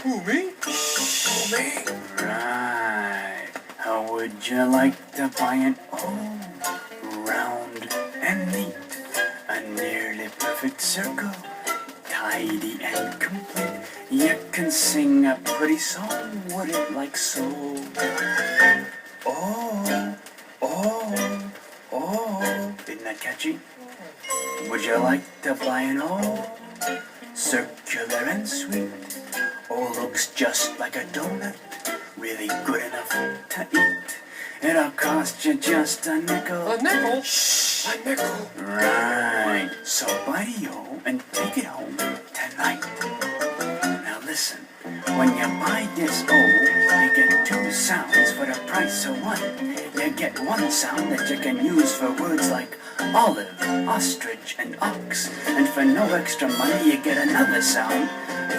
Who, me? Who, me? Right. How would you like to buy an old, round, and neat, a nearly perfect circle, tidy and complete? You can sing a pretty song, would it like so? Oh, oh, oh. Isn't that catchy? Would you like to buy an old, circular and sweet, oh, looks just like a donut, really good enough to eat? It'll cost you just a nickel. A nickel? Shh, a nickel. Right. So buddy-o and take it home tonight. Now listen, when you buy this you get two sounds for the price of one. You get one sound that you can use for words like olive, ostrich, and ox. And for no extra money, you get another sound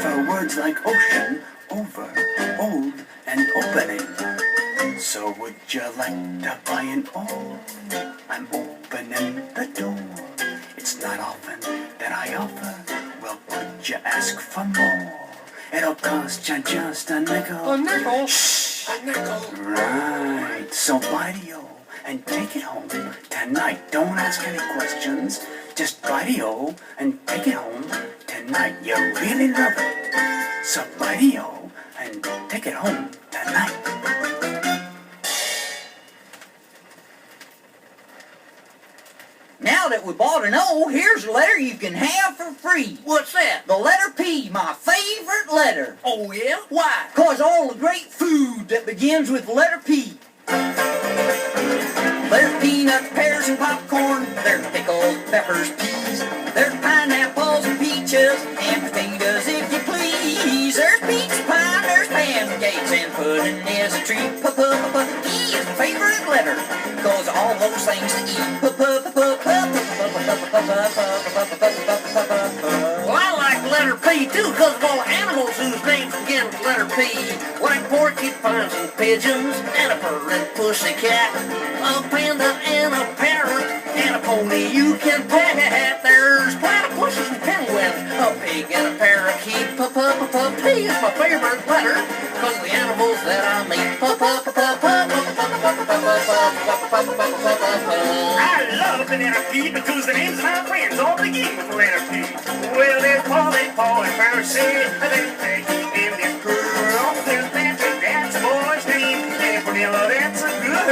for words like ocean, over, old, and opening. So would you like to buy an old? I'm opening the door. It's not often that I offer. Well, could you ask for more? It'll cost you just a nickel. A nickel? Shh, a nickel. Right. So buddy-o and take it home tonight. Don't ask any questions. Just buddy-o and take it home tonight. You really love it. So buddy-o and take it home tonight. Now that we bought an O, here's a letter you can have for free. What's that? The letter P, my favorite letter. Oh, yeah? Why? 'Cause all the great food that begins with the letter P. There's peanuts, pears, and popcorn. There's pickles, peppers, peas. There's pineapples and peaches and potatoes, if you please. There's pizza pie, there's pancakes, and pudding is a treat. E is my favorite letter, 'cause all those things to eat. Well, I like the letter P, too, because of all the animals whose names begin with the letter P. Like porcupines and pigeons, and a purring pussycat, a panda and a parrot, and a pony you can pet. There's platypuses and penguins, a pig and a parakeet. P is my favorite letter, because of the animals that I meet. I love the letter P because the names of my friends all begin with the letter P. Well, there's Polly, Paul, and Percy, there's Peggy, and there's Pearl, there's Patrick, that's a boy's name, and Vanilla, that's a girl.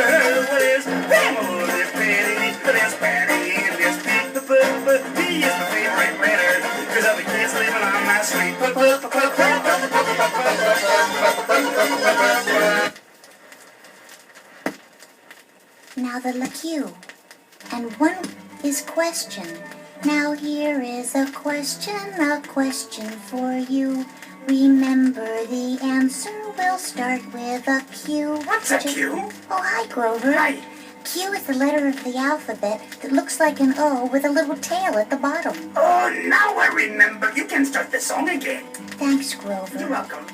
There's Pamela, there's Patty, there's Patty, and there's P. P is my favorite letter because of the kids living on my street. Now the Q. And one is question. Now here is a question for you. Remember the answer will start with a Q. What's a Q? Oh, hi, Grover. Hi. Q is the letter of the alphabet that looks like an O with a little tail at the bottom. Oh, now I remember. You can start the song again. Thanks, Grover. You're welcome.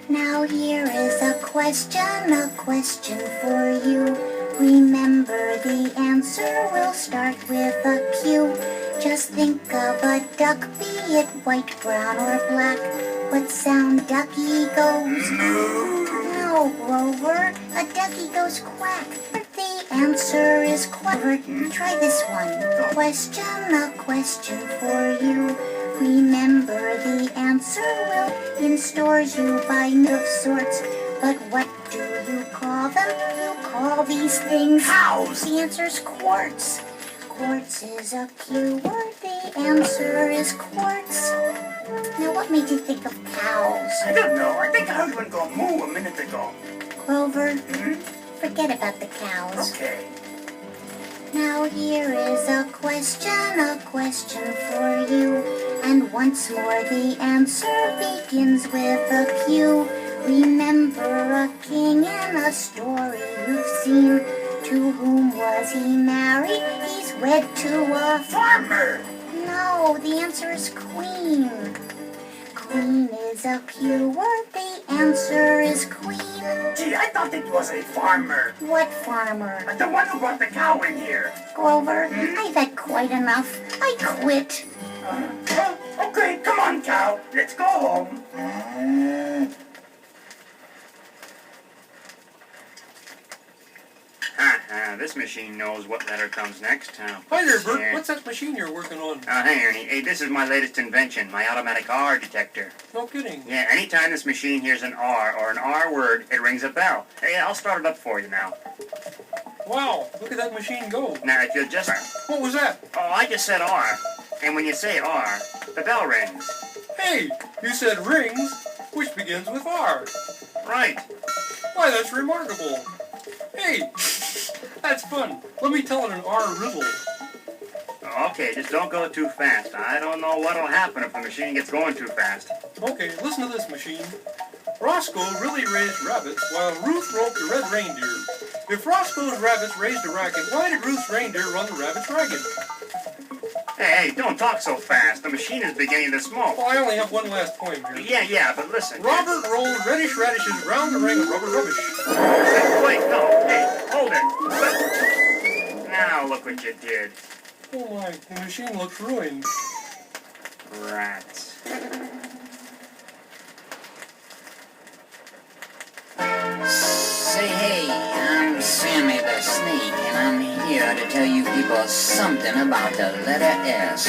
Now here is a question for you. Remember the answer will start with a Q. Just think of a duck, be it white, brown, or black. What sound ducky goes? No, Grover. A ducky goes quack. The answer is quack. Try this one. A question for you. Remember the answer will in stores you buy of sorts. But what do you call them? You call these things cows. The answer's quartz. Quartz is a Q word. The answer is quartz. Now what made you think of cows? I don't know. I think I heard one go moo a minute ago. Grover, forget about the cows. Okay. Now here is a question for you. And once more the answer begins with a Q. Remember a king in a story you've seen. To whom was he married? He's wed to a farmer. No, the answer is queen. Queen is a Q word. The answer is queen. Gee, I thought it was a farmer. What farmer? The one who brought the cow in here. Grover, I've had quite enough. I quit. Okay, come on, cow. Let's go home. This machine knows what letter comes next. Hi there, Bert. What's that machine you're working on? Hey, Ernie. Hey, this is my latest invention, my automatic R detector. No kidding. Yeah, anytime this machine hears an R or an R word, it rings a bell. Hey, I'll start it up for you now. Wow, look at that machine go. Now, if you'll just... What was that? Oh, I just said R. And when you say R, the bell rings. Hey, you said rings, which begins with R. Right. Why, that's remarkable. Hey, that's fun. Let me tell it an R riddle. Okay, just don't go too fast. I don't know what'll happen if the machine gets going too fast. Okay, listen to this machine. Roscoe really raised rabbits while Ruth roped the red reindeer. If Roscoe's rabbits raised a racket, why did Ruth's reindeer run the rabbits ragged? Hey, don't talk so fast. The machine is beginning to smoke. Well, I only have one last point here. Yeah, but listen. Robert rolled reddish radishes round the ring of rubber rubbish. Wait, no. Hey, hold it. Now look what you did. Oh my, the machine looks ruined. Rats. Say hey, I'm Sammy the Snake, and I'm here to tell you people something about the letter S.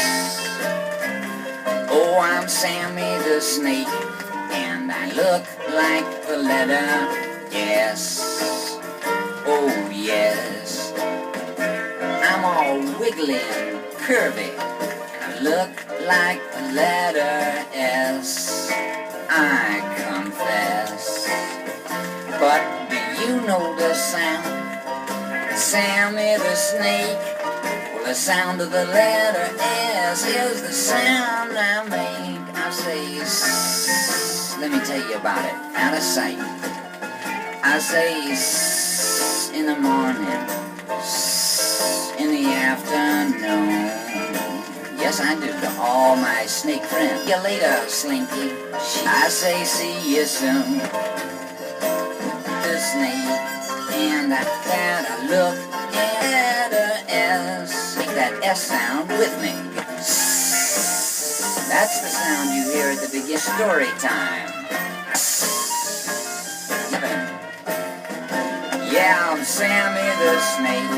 Oh, I'm Sammy the Snake, and I look like the letter S. Oh, yes. I'm all wiggly and curvy, and I look like the letter S. I confess. But do you know the sound? Sammy the Snake. Well, the sound of the letter S is the sound I make. I say S. Let me tell you about it. Out of sight. I say S in the morning, S in the afternoon. Yes, I do to all my snake friends. See you later, Slinky. I say see you soon. The snake, and that I look at the S. Make that S sound with me. That's the sound you hear at the beginning. Story time. Yeah, I'm Sammy the Snake,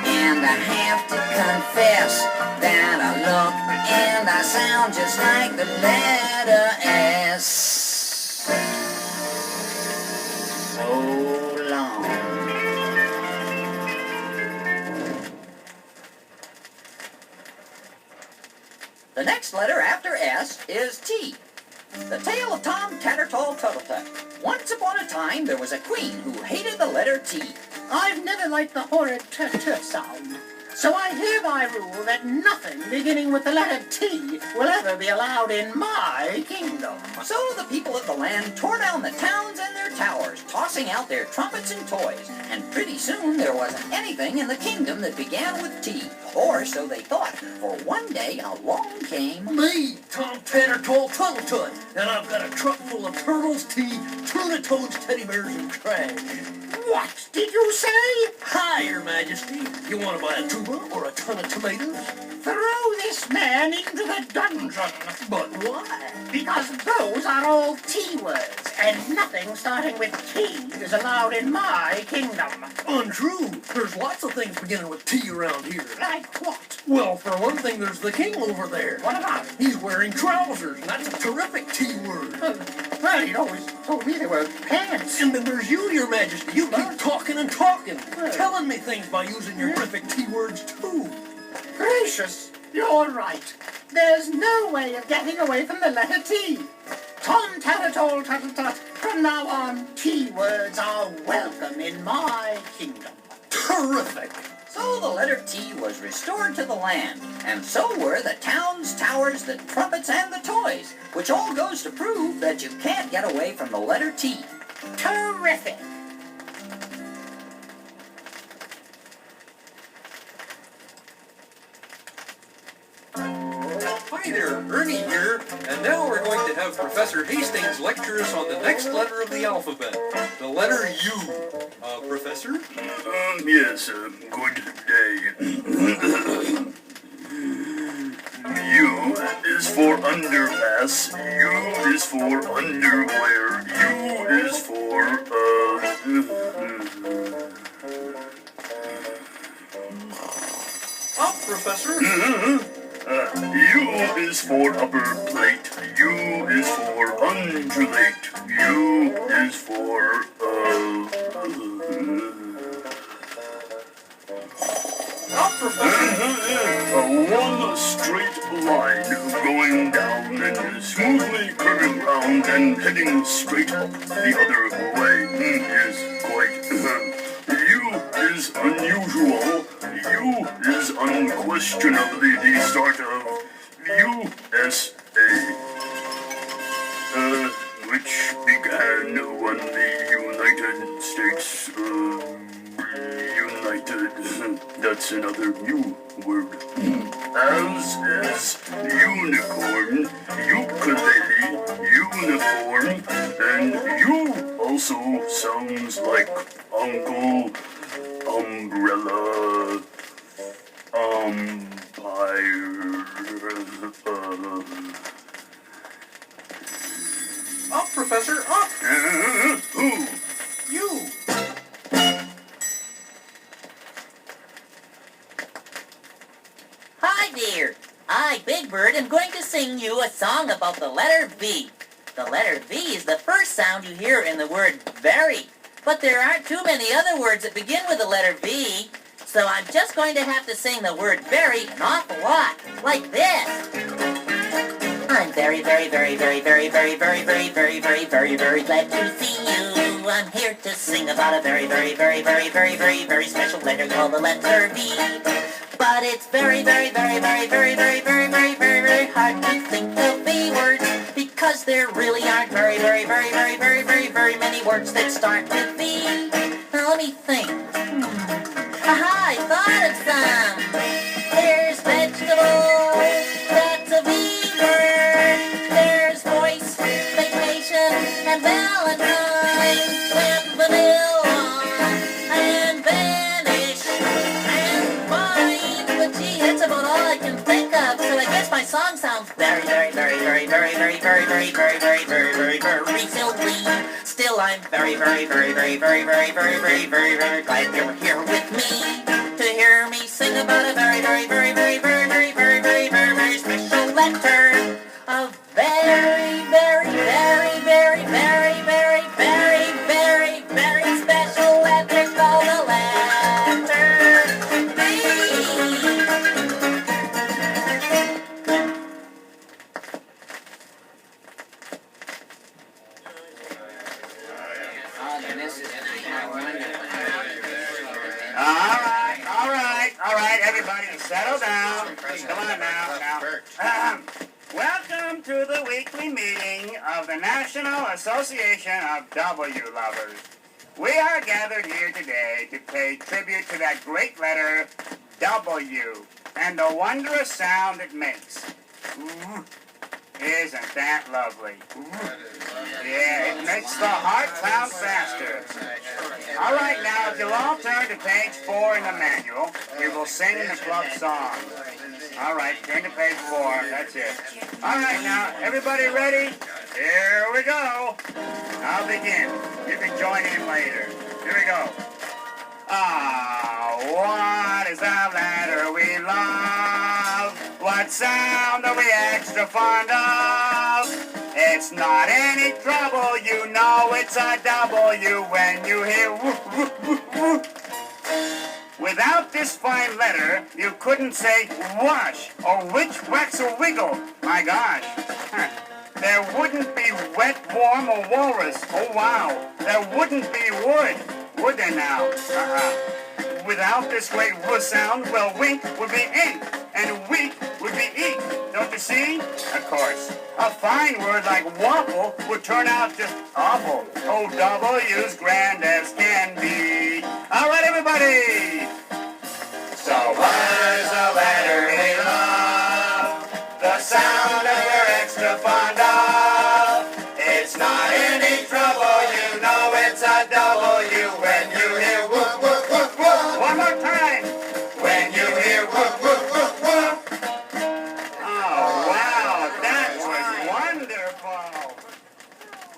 and I have to confess that I look and I sound just like the letter S. So long. The next letter after S is T. The Tale of Tom Tattertall Tuttletut. Once upon a time, there was a queen who hated the letter T. I've never liked the horrid t-t sound, so I hereby rule that nothing beginning with the letter T will ever be allowed in my kingdom. So the people of the land tore down the towns and their towers, tossing out their trumpets and toys, and pretty soon there wasn't anything in the kingdom that began with T. Or so they thought, for one day along came... Me, Tom Tattertall Tuttletut, and I've got a truck full of turtles, tea, tuna toads, teddy bears, and trash. What did you say? Hi, Your Majesty. You want to buy a tuba or a ton of tomatoes? Throw this man into the dungeon. But why? Because those are all T words, and nothing starting with T is allowed in my kingdom. Untrue. There's lots of things beginning with T around here. Like what? Well, for one thing, there's the king over there. What about it? He's wearing trousers, and that's a terrific T word. Well, you always told me they were pants. And then there's you, Your Majesty. You keep talking and talking, telling me things by using your terrific T words, too. Gracious, you're right. There's no way of getting away from the letter T. Tom Tattertall Tuttletut, from now on, T words are welcome in my kingdom. Terrific. So the letter T was restored to the land, and so were the towns, towers, the trumpets, and the toys, which all goes to prove that you can't get away from the letter T. Terrific. Hi there, Ernie here, and now we're going to have Professor Hastings lecture us on the next letter of the alphabet, the letter U. Professor? Yes, good day. U is for underpass. U is for underwear. U is for, Up, Professor. U is for upper plate. U is for undulate. U is for, Up, Professor. one straight line going down and smoothly curving round and heading straight up the other way is quite. U is unusual. U is unquestionably the start of USA, which began when the United States, united. That's another new word. As is unicorn, ukulele, uniform, and you also sounds like Uncle Umbrella, umpire. Up, Professor, up. Who? You. Hi there. I, Big Bird, am going to sing you a song about the letter V. The letter V is the first sound you hear in the word very. But there aren't too many other words that begin with the letter V, so I'm just going to have to sing the word very an awful lot, like this. I'm very, very, very, very, very, very, very, very, very, very, very, very glad to see you. I'm here to sing about a very, very, very, very, very, very, very special letter called the letter V. But it's very, very, very, very, very, very, very, very, very, very hard to think of V words because there really aren't very, very, very, very, very, very, very many words that start with V. Now let me think. Aha, I thought of some. There's vegetable, that's a V word. There's voice, vacation, and Valentine, and vanilla, and vanish, and vine. But gee, that's about all I can think of. So I guess my song sounds very, very, very, very, very, very, very, very, very, very, very, very, very silly. Still, I'm very, very, very, very, very, very, very, very, very, very glad you're here with me to hear me sing about a very, very, very, very, very, very, very, very, very, very special letter. A very, very, very, very, very, very, very, very, very special letter called the letter V. All right, everybody, settle down. Come on now. Welcome to the weekly meeting of the National Association of W Lovers. We are gathered here today to pay tribute to that great letter, W, and the wondrous sound it makes. Ooh, isn't that lovely? Yeah, it makes the heart pound faster. All right, now, if you'll all turn to page 4 in the manual, we will sing the club song. All right, turn to page 4. That's it. All right, now, everybody ready? Here we go. I'll begin. You can join in later. Here we go. Ah, what is the letter we love? What sound are we extra fond of? It's not any trouble, you know it's a W when you hear woo, woo, woo, woo. Without this fine letter, you couldn't say wash or which wax or wiggle. My gosh. There wouldn't be wet, warm, or walrus. Oh, wow. There wouldn't be wood. Would there now? Without this great woo sound, well, wink would be ink, and weak would be eek. Don't you see? Of course. A fine word like waffle would turn out just awful. Oh, W's grand as can be. All right, everybody. So what is a letter we love? The sound that we're extra fond of. It's not any trouble, you know it's a W when you hear whoop, whoop, whoop, whoop. One more time. When you hear whoop, whoop, whoop, whoop. Oh, wow. pile.